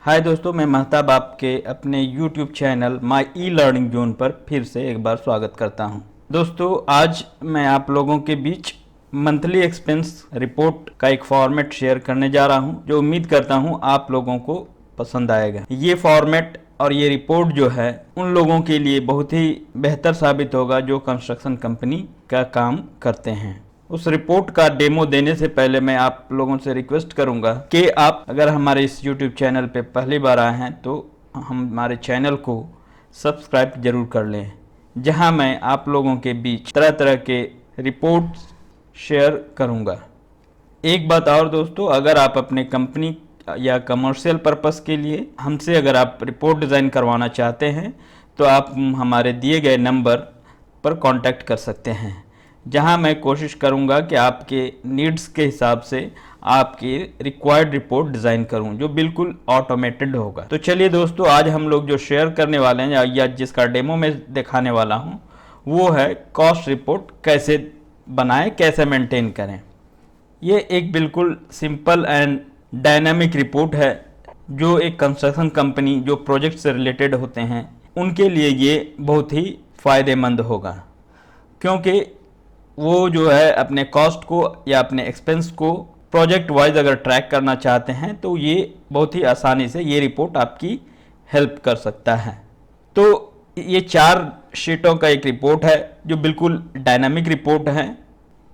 हाय दोस्तों, मैं महताब आपके अपने YouTube channel my e learning zone पर फिर से एक बार स्वागत करता हूं। दोस्तों, आज मैं आप लोगों के बीच मंथली एक्सपेंस रिपोर्ट का एक फॉर्मेट शेयर करने जा रहा हूं, जो उम्मीद करता हूं आप लोगों को पसंद आएगा। ये फॉर्मेट और ये रिपोर्ट जो है उन लोगों के लिए बहुत ही बेहतर साबित होगा जो कंस्ट्रक्शन कंपनी का काम करते हैं। उस रिपोर्ट का डेमो देने से पहले मैं आप लोगों से रिक्वेस्ट करूंगा कि आप अगर हमारे इस YouTube चैनल पे पहली बार आए हैं तो हमारे चैनल को सब्सक्राइब जरूर कर लें, जहां मैं आप लोगों के बीच तरह तरह के रिपोर्ट शेयर करूंगा। एक बात और दोस्तों, अगर आप अपने कंपनी या कमर्शियल पर्पस के लिए हमसे अगर आप रिपोर्ट डिज़ाइन करवाना चाहते हैं तो आप हमारे दिए गए नंबर पर कांटेक्ट कर सकते हैं, जहां मैं कोशिश करूंगा कि आपके नीड्स के हिसाब से आपकी रिक्वायर्ड रिपोर्ट डिज़ाइन करूं, जो बिल्कुल ऑटोमेटेड होगा। तो चलिए दोस्तों, आज हम लोग जो शेयर करने वाले हैं या जिसका डेमो में दिखाने वाला हूं वो है कॉस्ट रिपोर्ट कैसे बनाएं, कैसे मेंटेन करें। ये एक बिल्कुल सिंपल एंड डायनामिक रिपोर्ट है जो एक कंस्ट्रक्शन कंपनी जो प्रोजेक्ट से रिलेटेड होते हैं उनके लिए ये बहुत ही फ़ायदेमंद होगा, क्योंकि वो जो है अपने कॉस्ट को या अपने एक्सपेंस को प्रोजेक्ट वाइज अगर ट्रैक करना चाहते हैं तो ये बहुत ही आसानी से ये रिपोर्ट आपकी हेल्प कर सकता है। तो ये 4 शीटों का एक रिपोर्ट है जो बिल्कुल डायनामिक रिपोर्ट है।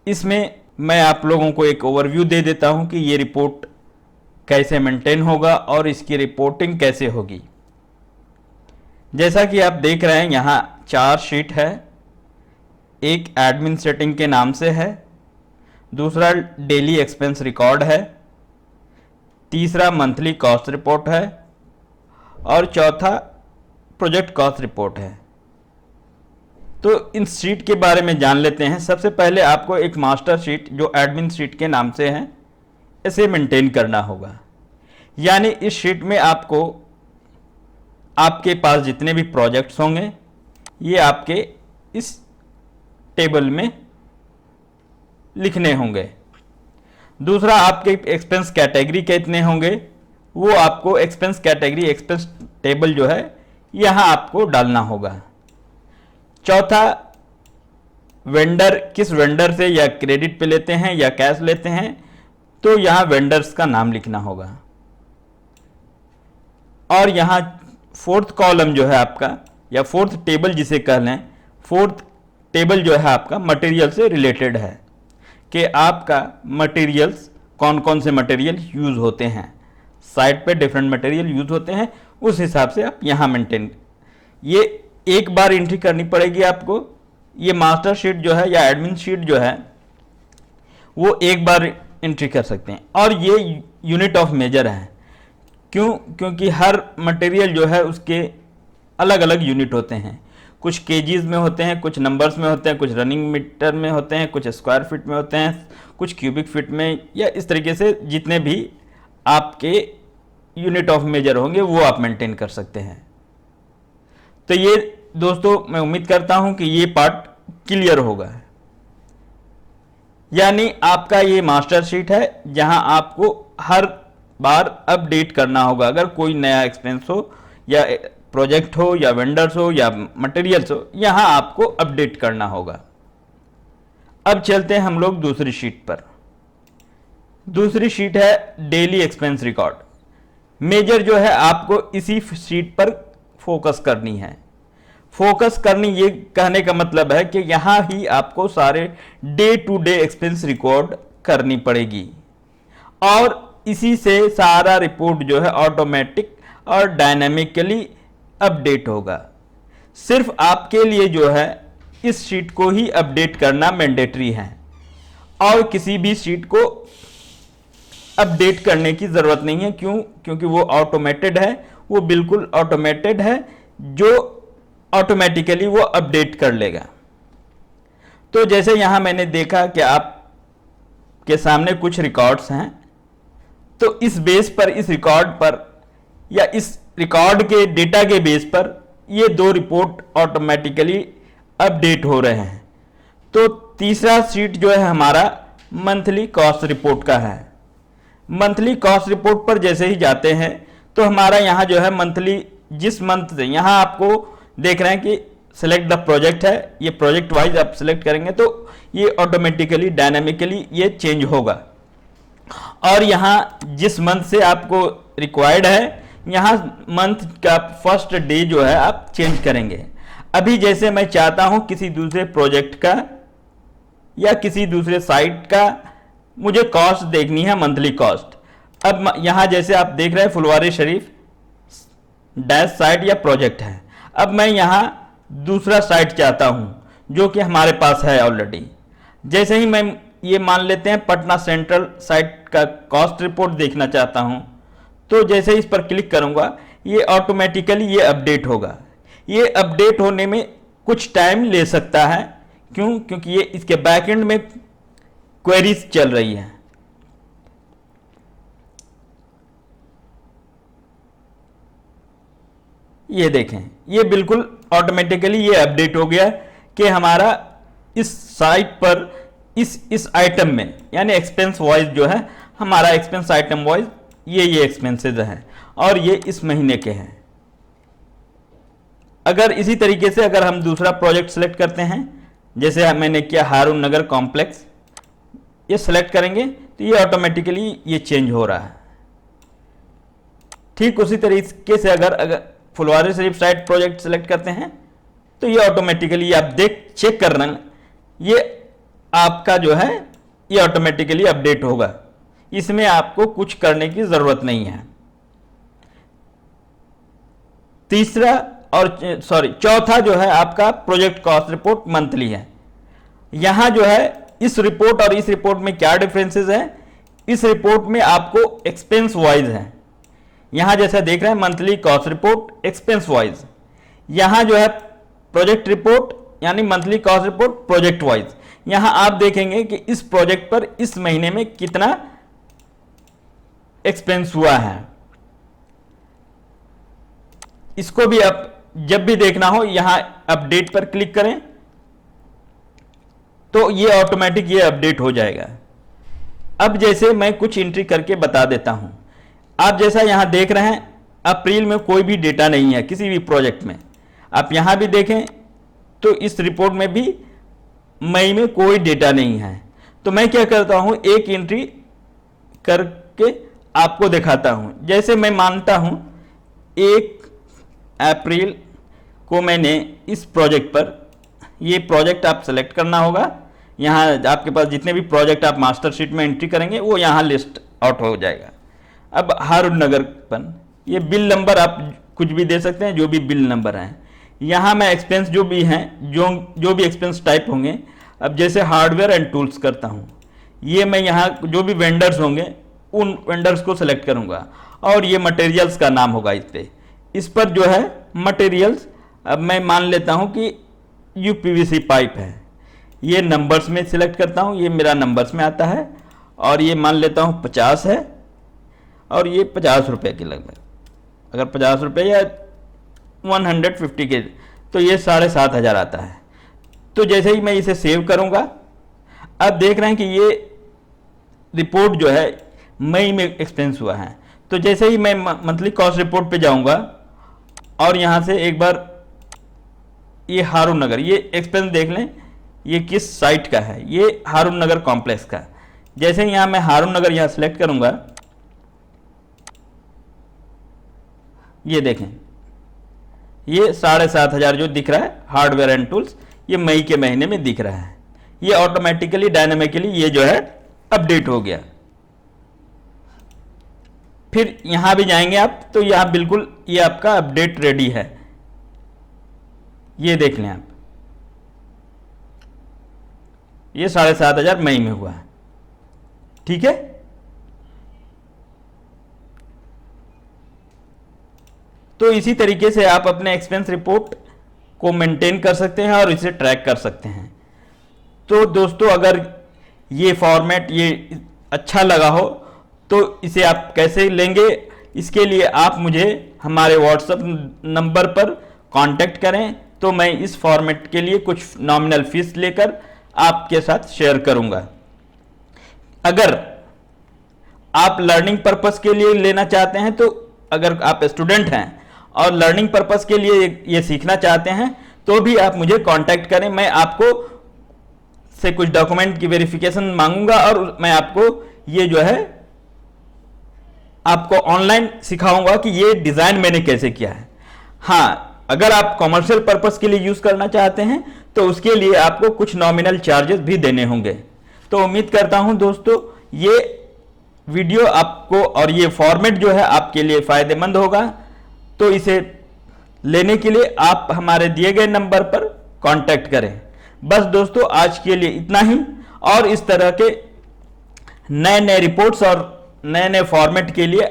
इसमें मैं आप लोगों को एक ओवरव्यू दे देता हूं कि ये रिपोर्ट कैसे मेंटेन होगा और इसकी रिपोर्टिंग कैसे होगी। जैसा कि आप देख रहे हैं, यहाँ 4 शीट है। एक एडमिन सेटिंग के नाम से है, दूसरा डेली एक्सपेंस रिकॉर्ड है, तीसरा मंथली कॉस्ट रिपोर्ट है और चौथा प्रोजेक्ट कॉस्ट रिपोर्ट है। तो इन शीट के बारे में जान लेते हैं। सबसे पहले आपको एक मास्टर शीट जो एडमिन शीट के नाम से है इसे मेंटेन करना होगा। यानी इस शीट में आपको आपके पास जितने भी प्रोजेक्ट्स होंगे ये आपके इस टेबल में लिखने होंगे। दूसरा, आपके एक्सपेंस कैटेगरी कितने होंगे वो आपको एक्सपेंस कैटेगरी एक्सपेंस टेबल जो है यहाँ आपको डालना होगा। चौथा, वेंडर किस वेंडर से या क्रेडिट पे लेते हैं या कैश लेते हैं तो यहाँ वेंडर्स का नाम लिखना होगा। और यहाँ 4th कॉलम जो है आपका या 4th टेबल जिसे कह लें, 4th टेबल जो है आपका मटेरियल से रिलेटेड है कि आपका मटेरियल्स कौन कौन से मटेरियल यूज़ होते हैं, साइट पे डिफरेंट मटेरियल यूज़ होते हैं, उस हिसाब से आप यहाँ मेंटेन। ये एक बार एंट्री करनी पड़ेगी आपको। ये मास्टर शीट जो है या एडमिन शीट जो है वो एक बार एंट्री कर सकते हैं। और ये यूनिट ऑफ मेजर है, क्योंकि हर मटेरियल जो है उसके अलग अलग यूनिट होते हैं। कुछ केजीज में होते हैं, कुछ नंबर्स में होते हैं, कुछ रनिंग मीटर में होते हैं, कुछ स्क्वायर फीट में होते हैं, कुछ क्यूबिक फीट में, या इस तरीके से जितने भी आपके यूनिट ऑफ मेजर होंगे वो आप मेंटेन कर सकते हैं। तो ये दोस्तों, मैं उम्मीद करता हूं कि ये पार्ट क्लियर होगा। यानी आपका ये मास्टर शीट है जहां आपको हर बार अपडेट करना होगा। अगर कोई नया एक्सपेंस हो या प्रोजेक्ट हो या वेंडर्स हो या मटेरियल्स हो, यहां आपको अपडेट करना होगा। अब चलते हैं हम लोग दूसरी शीट पर। दूसरी शीट है डेली एक्सपेंस रिकॉर्ड। मेजर जो है आपको इसी शीट पर फोकस करनी है। फोकस करनी ये कहने का मतलब है कि यहां ही आपको सारे day to day expense record करनी पड़ेगी और इसी से सारा रिपोर्ट जो है ऑटोमेटिक और डायनामिकली अपडेट होगा। सिर्फ आपके लिए जो है इस शीट को ही अपडेट करना मैंडेटरी है और किसी भी शीट को अपडेट करने की ज़रूरत नहीं है। क्यों? क्योंकि वो ऑटोमेटेड है, वो बिल्कुल ऑटोमेटेड है जो ऑटोमेटिकली वो अपडेट कर लेगा। तो जैसे यहाँ मैंने देखा कि आपके सामने कुछ रिकॉर्ड्स हैं, तो इस बेस पर, इस रिकॉर्ड पर या इस रिकॉर्ड के डेटा के बेस पर ये 2 रिपोर्ट ऑटोमेटिकली अपडेट हो रहे हैं। तो तीसरा शीट जो है हमारा मंथली कॉस्ट रिपोर्ट का है। मंथली कॉस्ट रिपोर्ट पर जैसे ही जाते हैं तो हमारा यहाँ जो है मंथली जिस मंथ से, यहाँ आपको देख रहे हैं कि सेलेक्ट द प्रोजेक्ट है, ये प्रोजेक्ट वाइज आप सेलेक्ट करेंगे तो ये ऑटोमेटिकली डायनामिकली ये चेंज होगा। और यहाँ जिस मंथ से आपको रिक्वायर्ड है, यहाँ मंथ का फर्स्ट डे जो है आप चेंज करेंगे। अभी जैसे मैं चाहता हूँ किसी दूसरे प्रोजेक्ट का या किसी दूसरे साइट का मुझे कॉस्ट देखनी है, मंथली कॉस्ट। अब यहाँ जैसे आप देख रहे हैं फुलवारी शरीफ डैश साइट या प्रोजेक्ट है। अब मैं यहाँ दूसरा साइट चाहता हूँ जो कि हमारे पास है ऑलरेडी। जैसे ही मैं ये मान लेते हैं पटना सेंट्रल साइट का कॉस्ट रिपोर्ट देखना चाहता हूँ, तो जैसे ही इस पर क्लिक करूँगा ये ऑटोमेटिकली ये अपडेट होगा। ये अपडेट होने में कुछ टाइम ले सकता है, क्यों? क्योंकि ये इसके बैकएंड में क्वेरीज चल रही है। ये देखें, ये बिल्कुल ऑटोमेटिकली ये अपडेट हो गया कि हमारा इस साइट पर इस आइटम में, यानी एक्सपेंस वाइज जो है हमारा एक्सपेंस आइटम वाइज ये एक्सपेंसेस हैं और ये इस महीने के हैं। अगर इसी तरीके से अगर हम दूसरा प्रोजेक्ट सेलेक्ट करते हैं, जैसे मैंने किया हारून नगर कॉम्प्लेक्स, ये सेलेक्ट करेंगे तो ये ऑटोमेटिकली ये चेंज हो रहा है। ठीक उसी तरीके से अगर Phulwari Sharif site project select करते हैं तो ये ऑटोमेटिकली आप चेक कर रहे हैं, ये आपका जो है ये ऑटोमेटिकली अपडेट होगा। इसमें आपको कुछ करने की जरूरत नहीं है। चौथा जो है आपका प्रोजेक्ट कॉस्ट रिपोर्ट मंथली है। यहां जो है इस रिपोर्ट और इस रिपोर्ट में क्या डिफरेंसेस है? इस रिपोर्ट में आपको एक्सपेंस वाइज है। यहां जैसा देख रहे हैं monthly cost report expense wise, यहां जो है प्रोजेक्ट रिपोर्ट यानी monthly cost report project wise. यहां आप देखेंगे कि इस प्रोजेक्ट पर इस महीने में कितना एक्सपेंस हुआ है। इसको भी आप जब भी देखना हो यहां अपडेट पर क्लिक करें तो ये ऑटोमेटिक ये अपडेट हो जाएगा। अब जैसे मैं कुछ एंट्री करके बता देता हूं। आप जैसा यहां देख रहे हैं अप्रैल में कोई भी डेटा नहीं है किसी भी प्रोजेक्ट में। आप यहां भी देखें तो इस रिपोर्ट में भी मई में कोई डेटा नहीं है। तो मैं क्या करता हूं, एक एंट्री करके आपको दिखाता हूं। जैसे मैं मानता हूं 1 अप्रैल को मैंने इस प्रोजेक्ट पर, ये प्रोजेक्ट आप सेलेक्ट करना होगा। यहाँ आपके पास जितने भी प्रोजेक्ट आप मास्टर शीट में एंट्री करेंगे वो यहाँ लिस्ट आउट हो जाएगा। अब हारून नगर पर ये बिल नंबर आप कुछ भी दे सकते हैं, जो भी बिल नंबर हैं। यहाँ मैं एक्सपेंस जो भी हैं, जो भी एक्सपेंस टाइप होंगे, अब जैसे हार्डवेयर एंड टूल्स करता हूँ, ये मैं यहाँ जो भी वेंडर्स होंगे उन वेंडर्स को सेलेक्ट करूँगा और ये मटेरियल्स का नाम होगा इस पर जो है मटेरियल्स। अब मैं मान लेता हूँ कि यूपीवीसी पाइप है, ये नंबर्स में सिलेक्ट करता हूँ, ये मेरा नंबर्स में आता है और ये मान लेता हूँ 50 है और ये 50 रुपये के लगभग, अगर 50 रुपये या 150 के तो ये 7,500 आता है। तो जैसे ही मैं इसे सेव करूँगा, अब देख रहे हैं कि ये रिपोर्ट जो है मई में एक्सपेंस हुआ है। तो जैसे ही मैं मंथली कॉस्ट रिपोर्ट पे जाऊँगा और यहाँ से एक बार ये हारून नगर, ये एक्सपेंस देख लें ये किस साइट का है, ये हारून नगर कॉम्प्लेक्स का। जैसे ही यहाँ मैं हारून नगर यहाँ सेलेक्ट करूँगा, ये देखें ये 7,500 जो दिख रहा है हार्डवेयर एंड टूल्स, ये मई के महीने में दिख रहा है। ये ऑटोमेटिकली डायनामिकली ये जो है अपडेट हो गया। फिर यहां भी जाएंगे आप तो यहां बिल्कुल ये आपका अपडेट रेडी है, ये देख लें आप, ये 7,500 मई में हुआ है। ठीक है, तो इसी तरीके से आप अपने एक्सपेंस रिपोर्ट को मेंटेन कर सकते हैं और इसे ट्रैक कर सकते हैं। तो दोस्तों अगर ये फॉर्मेट ये अच्छा लगा हो तो इसे आप कैसे लेंगे, इसके लिए आप मुझे हमारे व्हाट्सएप नंबर पर कांटेक्ट करें, तो मैं इस फॉर्मेट के लिए कुछ नॉमिनल फीस लेकर आपके साथ शेयर करूंगा। अगर आप लर्निंग पर्पस के लिए लेना चाहते हैं तो अगर आप स्टूडेंट हैं और लर्निंग पर्पस के लिए ये सीखना चाहते हैं तो भी आप मुझे कांटेक्ट करें। मैं आपको से कुछ डॉक्यूमेंट की वेरिफिकेशन मांगूंगा और मैं आपको ये जो है आपको ऑनलाइन सिखाऊंगा कि ये डिजाइन मैंने कैसे किया है। हाँ, अगर आप कॉमर्शियल पर्पस के लिए यूज करना चाहते हैं तो उसके लिए आपको कुछ नॉमिनल चार्जेस भी देने होंगे। तो उम्मीद करता हूं दोस्तों ये वीडियो आपको और ये फॉर्मेट जो है आपके लिए फायदेमंद होगा। तो इसे लेने के लिए आप हमारे दिए गए नंबर पर कांटेक्ट करें। बस दोस्तों आज के लिए इतना ही, और इस तरह के नए नए रिपोर्ट्स और नए नए फॉर्मेट के लिए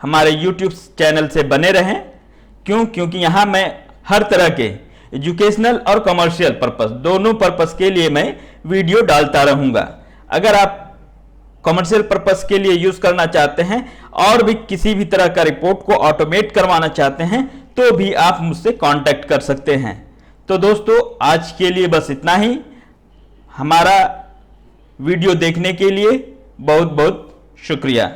हमारे YouTube चैनल से बने रहें। क्योंकि यहाँ मैं हर तरह के एजुकेशनल और कमर्शियल पर्पस दोनों पर्पस के लिए मैं वीडियो डालता रहूँगा। अगर आप कमर्शियल पर्पस के लिए यूज करना चाहते हैं और भी किसी भी तरह का रिपोर्ट को ऑटोमेट करवाना चाहते हैं तो भी आप मुझसे कांटेक्ट कर सकते हैं। तो दोस्तों आज के लिए बस इतना ही। हमारा वीडियो देखने के लिए बहुत बहुत शुक्रिया।